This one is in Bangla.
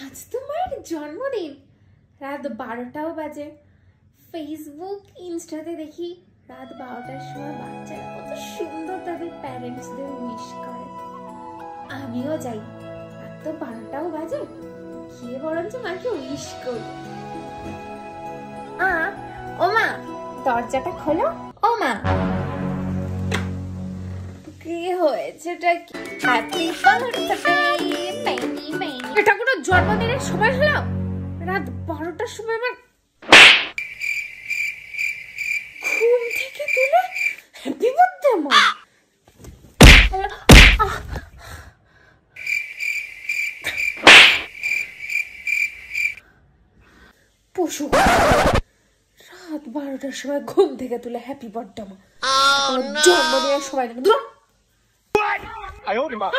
আজ তো মায়ের জন্মদিন, রাত 12টাও বাজে। ফেসবুক ইনস্টাতে দেখি রাত 12টার সময় বাচ্চারা কত সুন্দর তাদের প্যারেন্টসদের উইশ করে। আমিও যাই, রাত তো 12টাও বাজে, গিয়ে বরঞ্চ মাকে উইশ করি। ও মা, দরজাটা খোলো। ও মা, কি হয়েছেটা কি? Happy birthday many many. এটা কোনো জন্মদিনের সময় হলো? রাত 12টার সময় আমার ঘুম থেকে তুলে হ্যাপি বার্থডে মা। পশু, রাত 12টার সময় ঘুম থেকে তুলে হ্যাপি বার্থডে মা। জন্মদিনের সময় না।哎呦我的妈！